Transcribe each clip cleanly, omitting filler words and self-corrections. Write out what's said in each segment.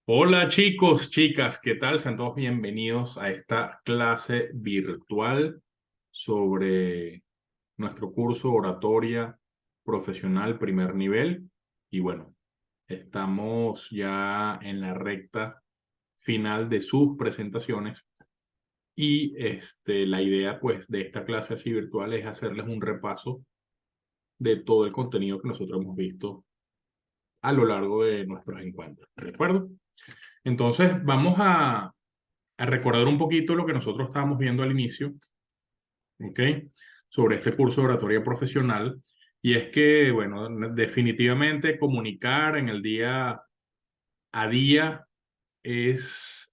Hola chicos, chicas, ¿qué tal? Sean todos bienvenidos a esta clase virtual sobre nuestro curso Oratoria Profesional Primer Nivel. Y bueno, estamos ya en la recta final de sus presentaciones y la idea pues de esta clase así virtual es hacerles un repaso de todo el contenido que nosotros hemos visto a lo largo de nuestros encuentros. ¿De acuerdo? Entonces vamos a recordar un poquito lo que nosotros estábamos viendo al inicio, ¿ok? Sobre este curso de oratoria profesional. Y es que, bueno, definitivamente comunicar en el día a día es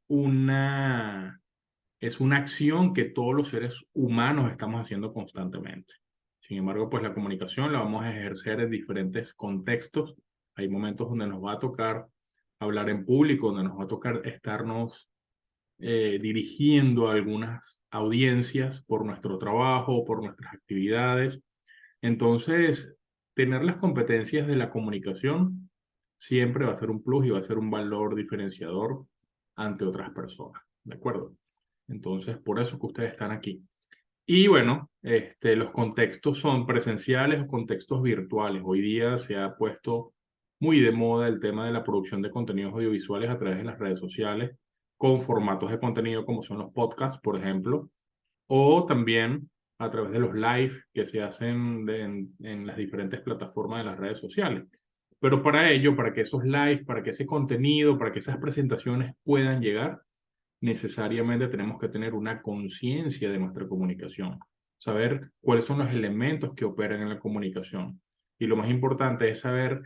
es una acción que todos los seres humanos estamos haciendo constantemente. Sin embargo, pues la comunicación la vamos a ejercer en diferentes contextos. Hay momentos donde nos va a tocar hablar en público, donde nos va a tocar estarnos dirigiendo a algunas audiencias por nuestro trabajo, por nuestras actividades. Entonces, tener las competencias de la comunicación siempre va a ser un plus y va a ser un valor diferenciador ante otras personas. ¿De acuerdo? Entonces, por eso que ustedes están aquí. Y bueno, los contextos son presenciales o contextos virtuales. Hoy día se ha puesto muy de moda el tema de la producción de contenidos audiovisuales a través de las redes sociales, con formatos de contenido como son los podcasts, por ejemplo, o también a través de los live que se hacen en las diferentes plataformas de las redes sociales. Pero para ello, para que esos live, para que ese contenido, para que esas presentaciones puedan llegar, necesariamente tenemos que tener una conciencia de nuestra comunicación, saber cuáles son los elementos que operan en la comunicación. Y lo más importante es saber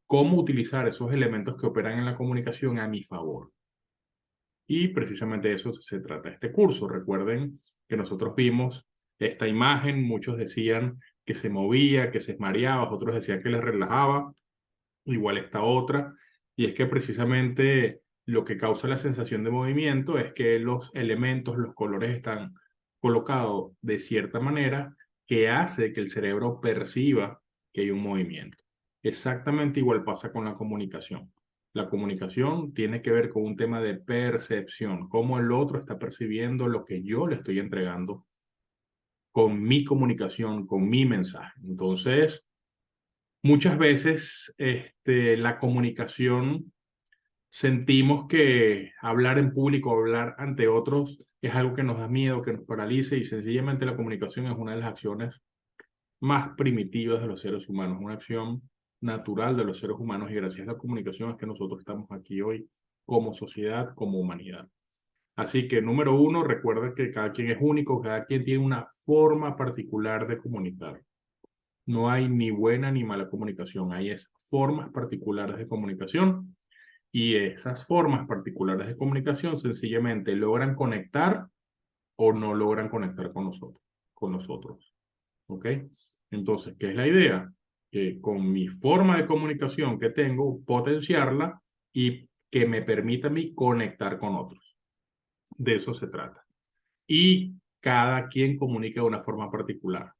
cómo utilizar esos elementos que operan en la comunicación a mi favor. Y precisamente de eso se trata este curso. Recuerden que nosotros vimos esta imagen, muchos decían que se movía, que se mareaba, otros decían que les relajaba, igual esta otra, y es que precisamente lo que causa la sensación de movimiento es que los elementos, los colores están colocados de cierta manera que hace que el cerebro perciba que hay un movimiento. Exactamente igual pasa con la comunicación. La comunicación tiene que ver con un tema de percepción, cómo el otro está percibiendo lo que yo le estoy entregando con mi comunicación, con mi mensaje. Entonces, muchas veces la comunicación sentimos que hablar en público, hablar ante otros es algo que nos da miedo, que nos paraliza y sencillamente la comunicación es una de las acciones más primitivas de los seres humanos, una acción natural de los seres humanos y gracias a la comunicación es que nosotros estamos aquí hoy como sociedad, como humanidad. Así que número uno, recuerda que cada quien es único, cada quien tiene una forma particular de comunicar. No hay ni buena ni mala comunicación, hay es formas particulares de comunicación y esas formas particulares de comunicación sencillamente logran conectar o no logran conectar con nosotros, ¿ok? Entonces, ¿qué es la idea? Que con mi forma de comunicación que tengo, potenciarla y que me permita a mí conectar con otros. De eso se trata. Y cada quien comunica de una forma particular.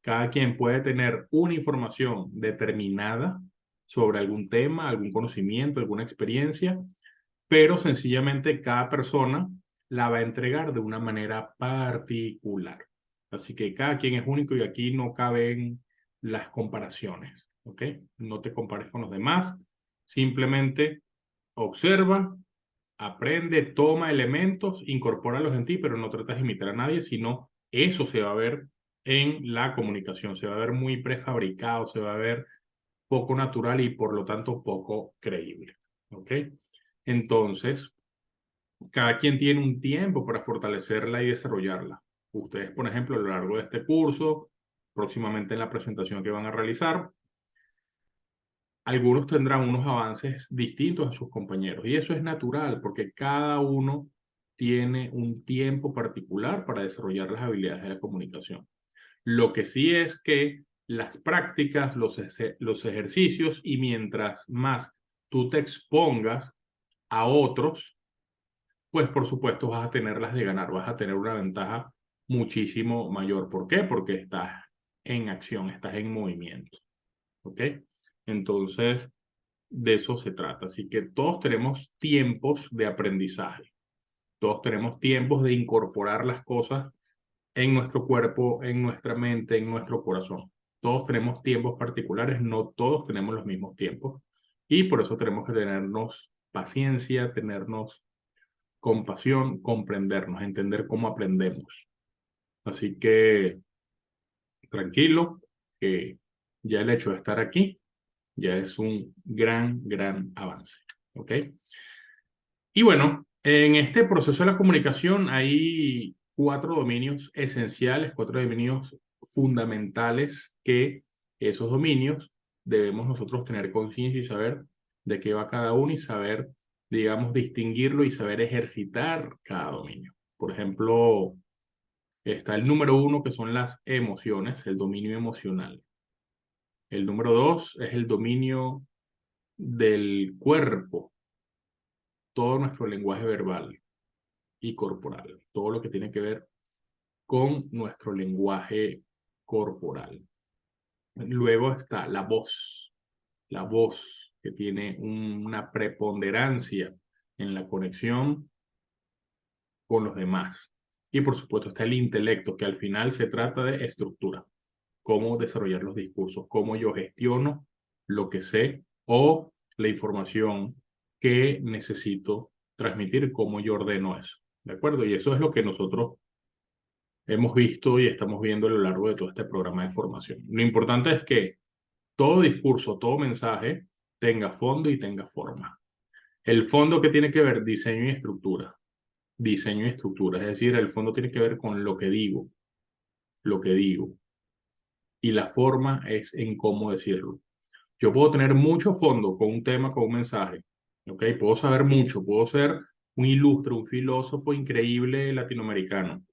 Cada quien puede tener una información determinada sobre algún tema, algún conocimiento, alguna experiencia, pero sencillamente cada persona la va a entregar de una manera particular. Así que cada quien es único y aquí no caben las comparaciones, ¿ok? No te compares con los demás, simplemente observa, aprende, toma elementos, incorpóralos en ti, pero no tratas de imitar a nadie, sino eso se va a ver en la comunicación, se va a ver muy prefabricado, se va a ver poco natural y por lo tanto poco creíble. ¿Ok? Entonces, cada quien tiene un tiempo para fortalecerla y desarrollarla. Ustedes, por ejemplo, a lo largo de este curso, próximamente en la presentación que van a realizar, algunos tendrán unos avances distintos a sus compañeros y eso es natural porque cada uno tiene un tiempo particular para desarrollar las habilidades de la comunicación. Lo que sí es que las prácticas, los ejercicios y mientras más tú te expongas a otros, pues por supuesto vas a tenerlas de ganar, vas a tener una ventaja muchísimo mayor. ¿Por qué? Porque estás en acción, estás en movimiento. ¿Ok? Entonces, de eso se trata. Así que todos tenemos tiempos de aprendizaje. Todos tenemos tiempos de incorporar las cosas en nuestro cuerpo, en nuestra mente, en nuestro corazón. Todos tenemos tiempos particulares, no todos tenemos los mismos tiempos. Y por eso tenemos que tenernos paciencia, tenernos compasión, comprendernos, entender cómo aprendemos. Así que tranquilo, que ya el hecho de estar aquí ya es un gran avance. ¿Ok? Y bueno, en este proceso de la comunicación hay cuatro dominios esenciales, cuatro dominios fundamentales que esos dominios debemos nosotros tener conciencia y saber de qué va cada uno y saber, digamos, distinguirlo y saber ejercitar cada dominio. Por ejemplo, está el número uno, que son las emociones, el dominio emocional. El número dos es el dominio del cuerpo, todo nuestro lenguaje verbal y corporal, todo lo que tiene que ver con nuestro lenguaje corporal. Luego está la voz que tiene una preponderancia en la conexión con los demás. Y por supuesto está el intelecto, que al final se trata de estructura, cómo desarrollar los discursos, cómo yo gestiono lo que sé o la información que necesito transmitir, cómo yo ordeno eso. ¿De acuerdo? Y eso es lo que nosotros hemos visto y estamos viendo a lo largo de todo este programa de formación. Lo importante es que todo discurso, todo mensaje tenga fondo y tenga forma. El fondo que tiene que ver diseño y estructura, es decir, el fondo tiene que ver con lo que digo, y la forma es en cómo decirlo. Yo puedo tener mucho fondo con un tema, con un mensaje, ¿ok? Puedo saber mucho, puedo ser un ilustre, un filósofo increíble latinoamericano,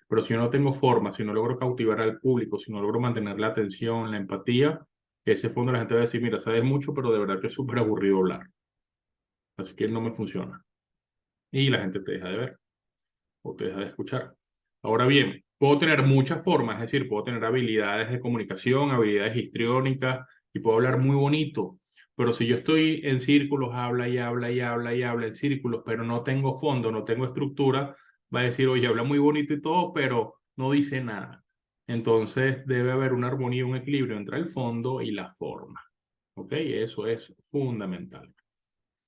pero si yo no tengo forma, si no logro cautivar al público, si no logro mantener la atención, la empatía, ese fondo la gente va a decir, mira, sabes mucho, pero de verdad que es súper aburrido hablar. Así que no me funciona. Y la gente te deja de ver o te deja de escuchar. Ahora bien, puedo tener muchas formas, es decir, puedo tener habilidades de comunicación, habilidades histriónicas y puedo hablar muy bonito. Pero si yo estoy en círculos, habla y habla y habla y habla en círculos, pero no tengo fondo, no tengo estructura, va a decir, oye, habla muy bonito y todo, pero no dice nada. Entonces debe haber una armonía, un equilibrio entre el fondo y la forma. ¿Ok? Eso es fundamental.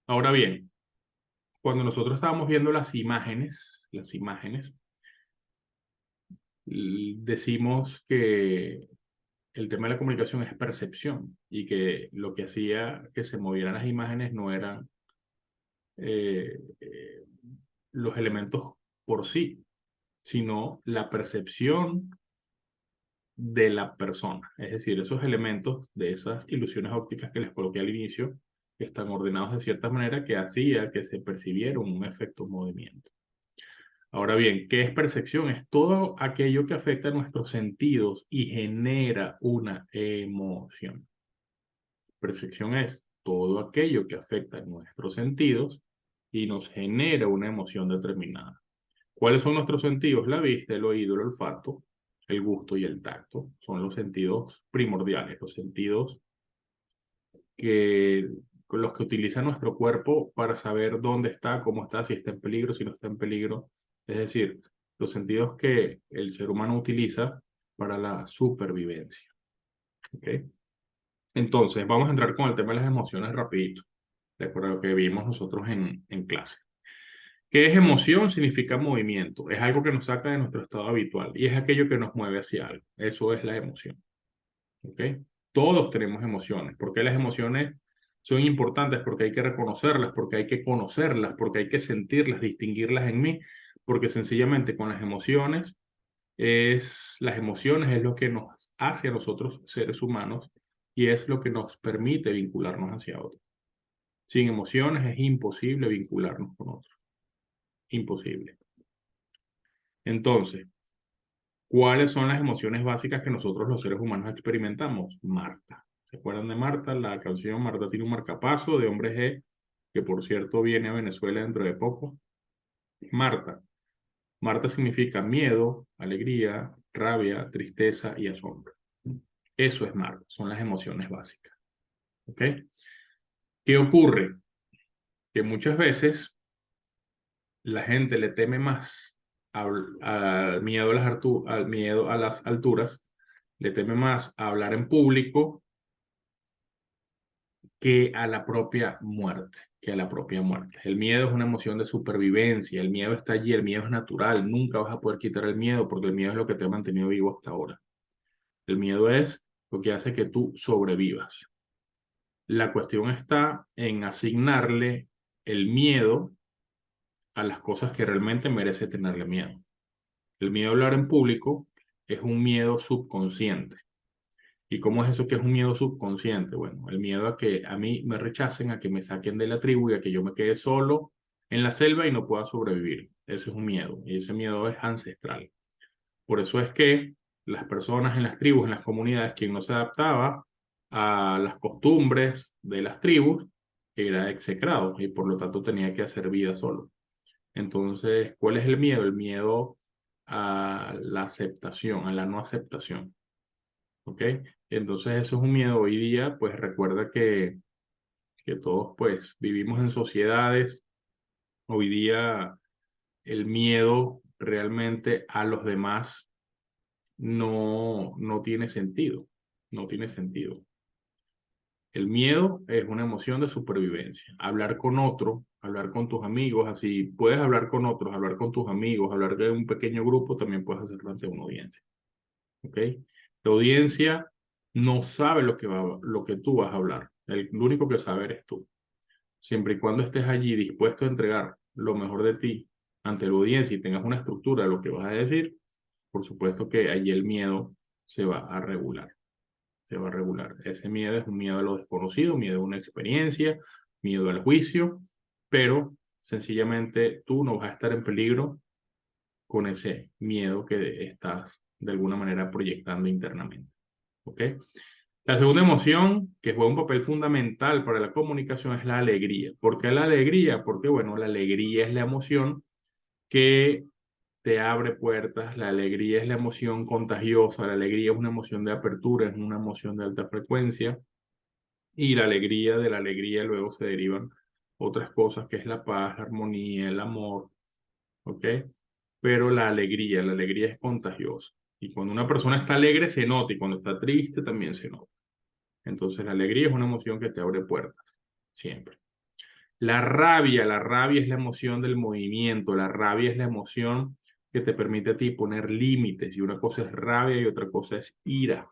Ahora bien, cuando nosotros estábamos viendo las imágenes, decimos que el tema de la comunicación es percepción y que lo que hacía que se movieran las imágenes no eran eh, eh, los elementos por sí, sino la percepción de la persona. Es decir, esos elementos de esas ilusiones ópticas que les coloqué al inicio están ordenados de cierta manera que hacía que se percibiera un efecto movimiento. Ahora bien, ¿qué es percepción? Es todo aquello que afecta a nuestros sentidos y genera una emoción. Percepción es todo aquello que afecta a nuestros sentidos y nos genera una emoción determinada. ¿Cuáles son nuestros sentidos? La vista, el oído, el olfato, el gusto y el tacto. Son los sentidos primordiales, los sentidos que, con los que utiliza nuestro cuerpo para saber dónde está, cómo está, si está en peligro, si no está en peligro. Es decir, los sentidos que el ser humano utiliza para la supervivencia. ¿Ok? Entonces, vamos a entrar con el tema de las emociones rapidito, de acuerdo a lo que vimos nosotros en clase. ¿Qué es emoción? Significa movimiento. Es algo que nos saca de nuestro estado habitual y es aquello que nos mueve hacia algo. Eso es la emoción. ¿Ok? Todos tenemos emociones. ¿Por qué las emociones son importantes? Porque hay que reconocerlas, porque hay que conocerlas, porque hay que sentirlas, distinguirlas en mí, porque sencillamente con las emociones es lo que nos hace a nosotros seres humanos y es lo que nos permite vincularnos hacia otros. Sin emociones es imposible vincularnos con otros. Imposible. Entonces, ¿cuáles son las emociones básicas que nosotros los seres humanos experimentamos? Marta. ¿Se acuerdan de Marta? La canción Marta tiene un marcapaso de Hombre G, que por cierto viene a Venezuela dentro de poco. Marta. Marta significa miedo, alegría, rabia, tristeza y asombro. Eso es Marta, son las emociones básicas. ¿Ok? ¿Qué ocurre? Que muchas veces la gente le teme más al miedo al miedo a las alturas, le teme más a hablar en público que a la propia muerte, que a la propia muerte. El miedo es una emoción de supervivencia, el miedo está allí, el miedo es natural, nunca vas a poder quitar el miedo porque el miedo es lo que te ha mantenido vivo hasta ahora. El miedo es lo que hace que tú sobrevivas. La cuestión está en asignarle el miedo a las cosas que realmente merece tenerle miedo. El miedo a hablar en público es un miedo subconsciente. ¿Y cómo es eso que es un miedo subconsciente? Bueno, el miedo a que a mí me rechacen, a que me saquen de la tribu y a que yo me quede solo en la selva y no pueda sobrevivir. Ese es un miedo y ese miedo es ancestral. Por eso es que las personas en las tribus, en las comunidades, quien no se adaptaba a las costumbres de las tribus, era execrado y por lo tanto tenía que hacer vida solo. Entonces, ¿cuál es el miedo? El miedo a la aceptación, a la no aceptación. ¿Ok? Entonces, eso es un miedo. Hoy día, pues recuerda que todos, pues, vivimos en sociedades. Hoy día, el miedo realmente a los demás no tiene sentido. No tiene sentido. El miedo es una emoción de supervivencia. Hablar con otro, hablar con tus amigos, así puedes hablar con otros, hablar con tus amigos, hablar de un pequeño grupo, también puedes hacerlo ante una audiencia. ¿Ok? La audiencia no sabe lo que tú vas a hablar. Lo único que sabe eres tú. Siempre y cuando estés allí dispuesto a entregar lo mejor de ti ante la audiencia y tengas una estructura de lo que vas a decir, por supuesto que allí el miedo se va a regular. Se va a regular. Ese miedo es un miedo a lo desconocido, miedo a una experiencia, miedo al juicio, pero sencillamente tú no vas a estar en peligro con ese miedo que estás de alguna manera proyectando internamente. ¿Ok? La segunda emoción que juega un papel fundamental para la comunicación es la alegría. ¿Por qué la alegría? Porque, bueno, la alegría es la emoción que te abre puertas, la alegría es la emoción contagiosa, la alegría es una emoción de apertura, es una emoción de alta frecuencia y la alegría de la alegría luego se derivan otras cosas que es la paz, la armonía, el amor, ¿ok? Pero la alegría es contagiosa. Y cuando una persona está alegre se nota y cuando está triste también se nota. Entonces la alegría es una emoción que te abre puertas, siempre. La rabia es la emoción del movimiento, la rabia es la emoción que te permite a ti poner límites y una cosa es rabia y otra cosa es ira,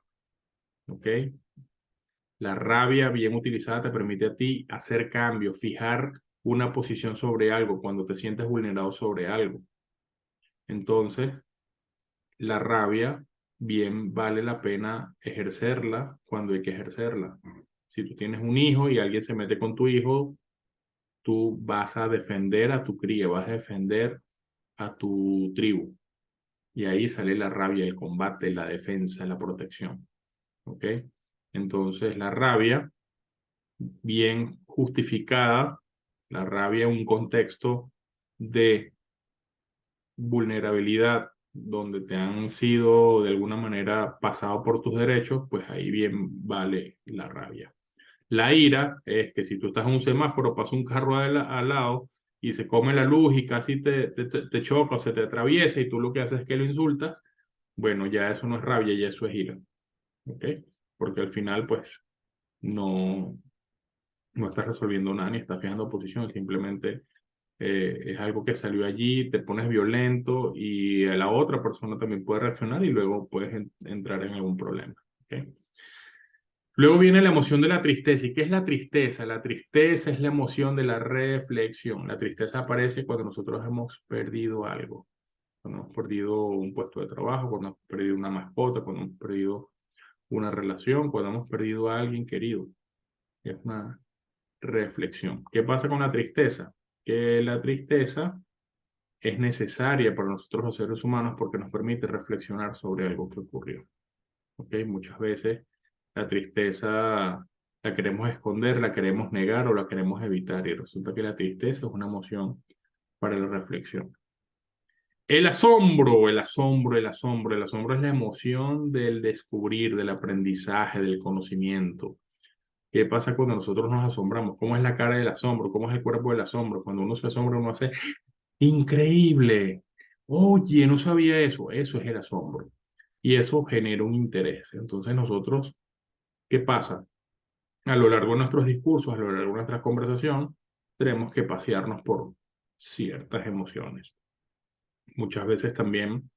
¿ok? La rabia bien utilizada te permite a ti hacer cambios, fijar una posición sobre algo cuando te sientes vulnerado sobre algo. Entonces, la rabia bien vale la pena ejercerla cuando hay que ejercerla. Si tú tienes un hijo y alguien se mete con tu hijo, tú vas a defender a tu cría, vas a defender a tu tribu. Y ahí sale la rabia, el combate, la defensa, la protección. ¿Ok? Entonces, la rabia bien justificada, la rabia en un contexto de vulnerabilidad donde te han sido de alguna manera pasado por tus derechos, pues ahí bien vale la rabia. La ira es que si tú estás en un semáforo, pasa un carro al lado y se come la luz y casi te choca o se te atraviesa y tú lo que haces es que lo insultas, bueno, ya eso no es rabia, ya eso es ira. ¿Ok? Porque al final, pues, no, no estás resolviendo nada ni estás fijando posición, simplemente es algo que salió allí, te pones violento y a la otra persona también puede reaccionar y luego puedes entrar en algún problema. ¿Ok? Luego viene la emoción de la tristeza. ¿Y qué es la tristeza? La tristeza es la emoción de la reflexión. La tristeza aparece cuando nosotros hemos perdido algo, cuando hemos perdido un puesto de trabajo, cuando hemos perdido una mascota, cuando hemos perdido una relación, cuando hemos perdido a alguien querido. Es una reflexión. ¿Qué pasa con la tristeza? Que la tristeza es necesaria para nosotros los seres humanos porque nos permite reflexionar sobre algo que ocurrió. ¿Ok? Muchas veces la tristeza la queremos esconder, la queremos negar o la queremos evitar y resulta que la tristeza es una emoción para la reflexión. El asombro, el asombro, el asombro, el asombro es la emoción del descubrir, del aprendizaje, del conocimiento. ¿Qué pasa cuando nosotros nos asombramos? ¿Cómo es la cara del asombro? ¿Cómo es el cuerpo del asombro? Cuando uno se asombra, uno hace, increíble. Oye, no sabía eso. Eso es el asombro. Y eso genera un interés. Entonces nosotros, ¿qué pasa? A lo largo de nuestros discursos, a lo largo de nuestra conversación, tenemos que pasearnos por ciertas emociones. Muchas veces también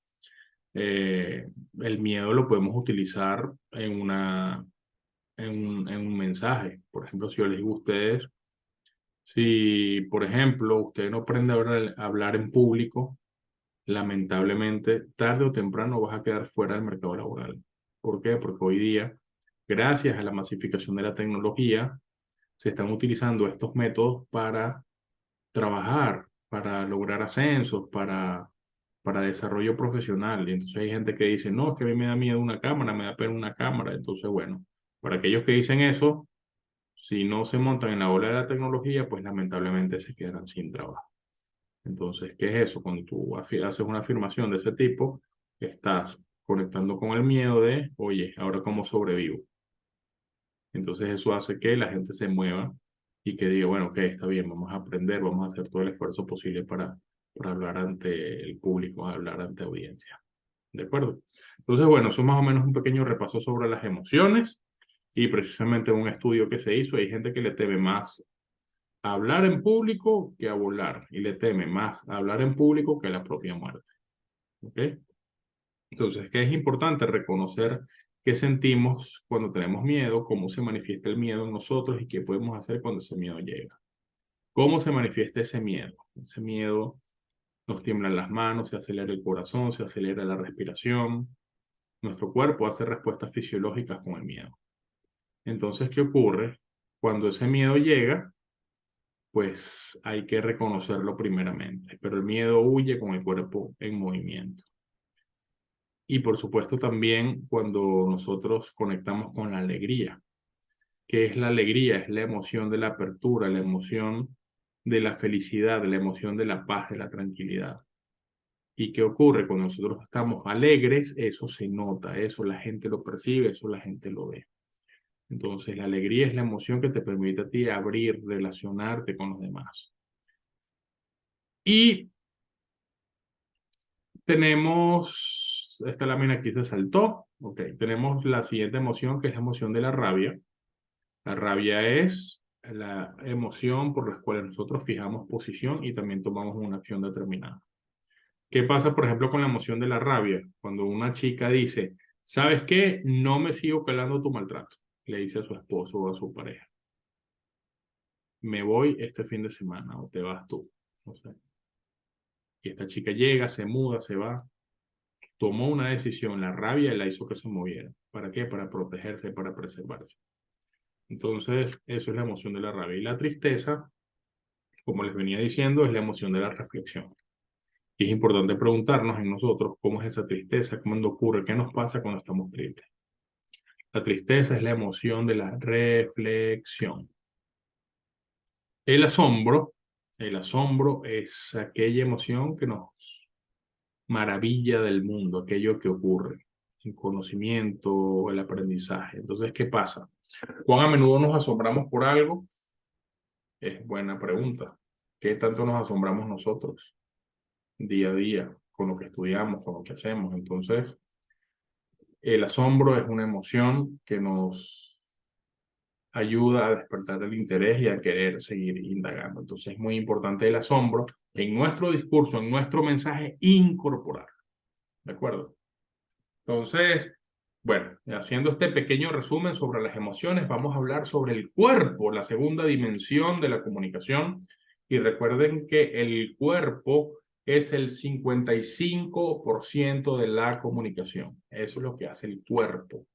el miedo lo podemos utilizar en un mensaje. Por ejemplo, si yo les digo a ustedes, si, por ejemplo, usted no aprende a hablar en público, lamentablemente, tarde o temprano vas a quedar fuera del mercado laboral. ¿Por qué? Porque hoy día, gracias a la masificación de la tecnología, se están utilizando estos métodos para trabajar, para lograr ascensos, para desarrollo profesional. Y entonces hay gente que dice, no, es que a mí me da miedo una cámara, me da pena una cámara. Entonces, bueno, para aquellos que dicen eso, si no se montan en la ola de la tecnología, pues lamentablemente se quedarán sin trabajo. Entonces, ¿qué es eso? Cuando tú haces una afirmación de ese tipo, estás conectando con el miedo de, oye, ¿ahora cómo sobrevivo? Entonces eso hace que la gente se mueva y que diga, bueno, ok, está bien, vamos a aprender, vamos a hacer todo el esfuerzo posible para hablar ante el público, hablar ante audiencia. ¿De acuerdo? Entonces, bueno, eso es más o menos un pequeño repaso sobre las emociones y precisamente un estudio que se hizo, hay gente que le teme más a hablar en público que a volar y le teme más a hablar en público que a la propia muerte. ¿Ok? Entonces, ¿qué es importante? Reconocer qué sentimos cuando tenemos miedo, cómo se manifiesta el miedo en nosotros y qué podemos hacer cuando ese miedo llega. ¿Cómo se manifiesta ese miedo? Ese miedo nos tiemblan las manos, se acelera el corazón, se acelera la respiración. Nuestro cuerpo hace respuestas fisiológicas con el miedo. Entonces, ¿qué ocurre? Cuando ese miedo llega, pues hay que reconocerlo primeramente, pero el miedo huye con el cuerpo en movimiento. Y por supuesto también cuando nosotros conectamos con la alegría. ¿Qué es la alegría? Es la emoción de la apertura, la emoción de la felicidad, la emoción de la paz, de la tranquilidad. ¿Y qué ocurre? Cuando nosotros estamos alegres, eso se nota, eso la gente lo percibe, eso la gente lo ve. Entonces, la alegría es la emoción que te permite a ti abrir, relacionarte con los demás. Y tenemos, esta lámina aquí se saltó, ok, tenemos la siguiente emoción que es la emoción de la rabia. La rabia es la emoción por la cual nosotros fijamos posición y también tomamos una acción determinada. ¿Qué pasa, por ejemplo, con la emoción de la rabia? Cuando una chica dice, ¿sabes qué? No me sigo calando tu maltrato. Le dice a su esposo o a su pareja. Me voy este fin de semana o te vas tú. No sé. Y esta chica llega, se muda, se va. Tomó una decisión, la rabia la hizo que se moviera. ¿Para qué? Para protegerse, para preservarse. Entonces, eso es la emoción de la rabia. Y la tristeza, como les venía diciendo, es la emoción de la reflexión. Y es importante preguntarnos en nosotros cómo es esa tristeza, cómo ocurre, qué nos pasa cuando estamos tristes. La tristeza es la emoción de la reflexión. El asombro, el asombro es aquella emoción que nos maravilla del mundo, aquello que ocurre, el conocimiento, el aprendizaje. Entonces, ¿qué pasa? ¿Cuán a menudo nos asombramos por algo? Es buena pregunta. ¿Qué tanto nos asombramos nosotros día a día con lo que estudiamos, con lo que hacemos? Entonces, el asombro es una emoción que nos ayuda a despertar el interés y a querer seguir indagando. Entonces, es muy importante el asombro en nuestro discurso, en nuestro mensaje, incorporar. ¿De acuerdo? Entonces, bueno, haciendo este pequeño resumen sobre las emociones, vamos a hablar sobre el cuerpo, la segunda dimensión de la comunicación. Y recuerden que el cuerpo es el 55% de la comunicación. Eso es lo que hace el cuerpo.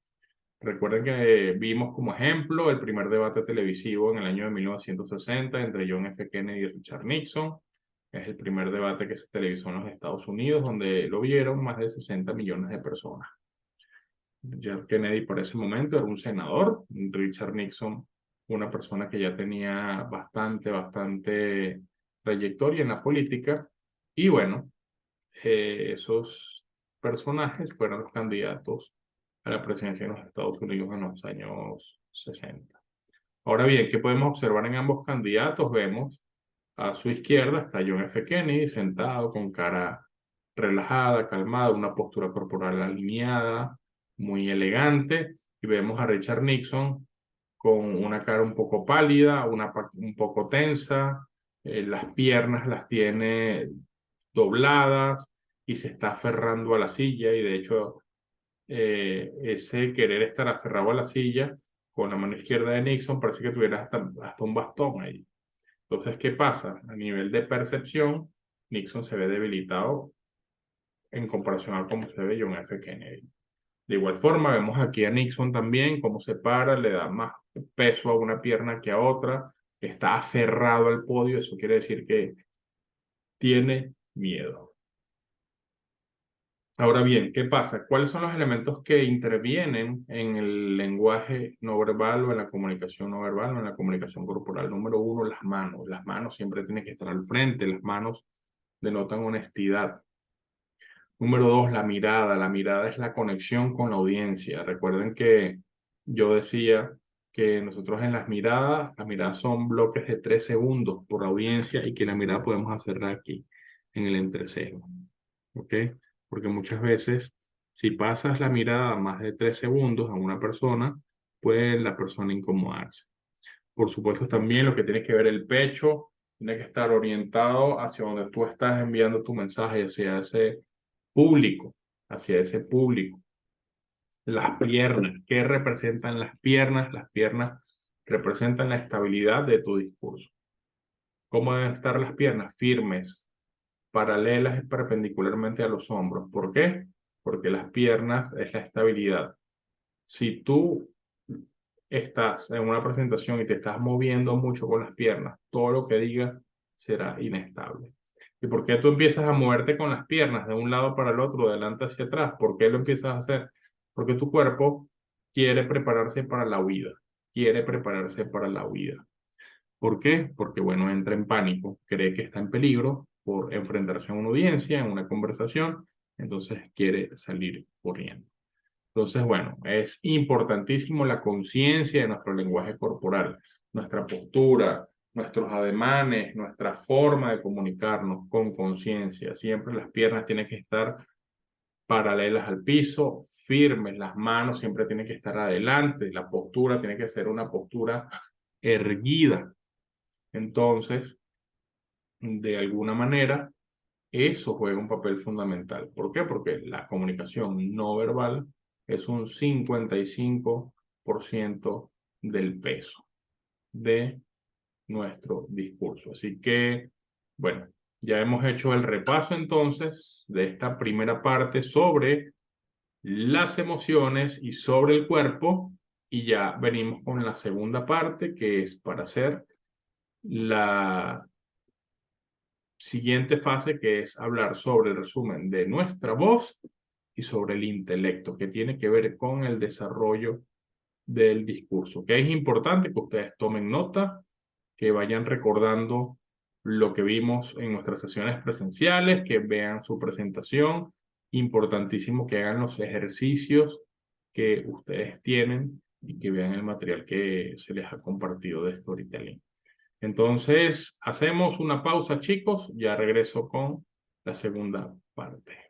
Recuerden que vimos como ejemplo el primer debate televisivo en el año de 1960 entre John F. Kennedy y Richard Nixon. Es el primer debate que se televisó en los Estados Unidos, donde lo vieron más de 60 millones de personas. John Kennedy por ese momento era un senador, Richard Nixon, una persona que ya tenía bastante trayectoria en la política. Y bueno, esos personajes fueron los candidatos a la presidencia de los Estados Unidos en los años 60. Ahora bien, ¿qué podemos observar en ambos candidatos? Vemos a su izquierda está John F. Kennedy sentado con cara relajada, calmada, una postura corporal alineada, muy elegante. Y vemos a Richard Nixon con una cara un poco pálida, un poco tensa, las piernas las tiene dobladas y se está aferrando a la silla y de hecho ese querer estar aferrado a la silla con la mano izquierda de Nixon parece que tuviera hasta un bastón ahí. Entonces, ¿qué pasa? A nivel de percepción, Nixon se ve debilitado en comparación a cómo se ve John F. Kennedy. De igual forma, vemos aquí a Nixon también, cómo se para, le da más peso a una pierna que a otra, está aferrado al podio, eso quiere decir que tiene miedo. Ahora bien, ¿qué pasa? ¿Cuáles son los elementos que intervienen en el lenguaje no verbal o en la comunicación no verbal o en la comunicación corporal? Número uno, las manos. Las manos siempre tienen que estar al frente, las manos denotan honestidad. Número dos, la mirada. La mirada es la conexión con la audiencia. Recuerden que yo decía que nosotros en las miradas son bloques de 3 segundos por audiencia y que la mirada podemos hacerla aquí, en el entrecejo. ¿Ok? Porque muchas veces, si pasas la mirada más de 3 segundos a una persona, puede la persona incomodarse. Por supuesto, también lo que tiene que ver el pecho, tiene que estar orientado hacia donde tú estás enviando tu mensaje, público, hacia ese público. Las piernas, ¿qué representan las piernas? Las piernas representan la estabilidad de tu discurso. ¿Cómo deben estar las piernas? Firmes, paralelas y perpendicularmente a los hombros. ¿Por qué? Porque las piernas es la estabilidad. Si tú estás en una presentación y te estás moviendo mucho con las piernas, todo lo que digas será inestable. ¿Y por qué tú empiezas a moverte con las piernas de un lado para el otro, de delante hacia atrás? ¿Por qué lo empiezas a hacer? Porque tu cuerpo quiere prepararse para la huida, quiere prepararse para la huida. ¿Por qué? Porque, bueno, entra en pánico, cree que está en peligro por enfrentarse a una audiencia, en una conversación, entonces quiere salir corriendo. Entonces, bueno, es importantísimo la conciencia de nuestro lenguaje corporal, nuestra postura, nuestros ademanes, nuestra forma de comunicarnos con conciencia. Siempre las piernas tienen que estar paralelas al piso, firmes, las manos siempre tienen que estar adelante, la postura tiene que ser una postura erguida. Entonces, de alguna manera, eso juega un papel fundamental. ¿Por qué? Porque la comunicación no verbal es un 55% del peso de nuestro discurso. Así que, bueno, ya hemos hecho el repaso entonces de esta primera parte sobre las emociones y sobre el cuerpo y ya venimos con la segunda parte que es para hacer la siguiente fase, que es hablar sobre el resumen de nuestra voz y sobre el intelecto, que tiene que ver con el desarrollo del discurso. Que es importante que ustedes tomen nota, que vayan recordando lo que vimos en nuestras sesiones presenciales, que vean su presentación. Importantísimo que hagan los ejercicios que ustedes tienen y que vean el material que se les ha compartido de Storytelling. Entonces, hacemos una pausa, chicos. Ya regreso con la segunda parte.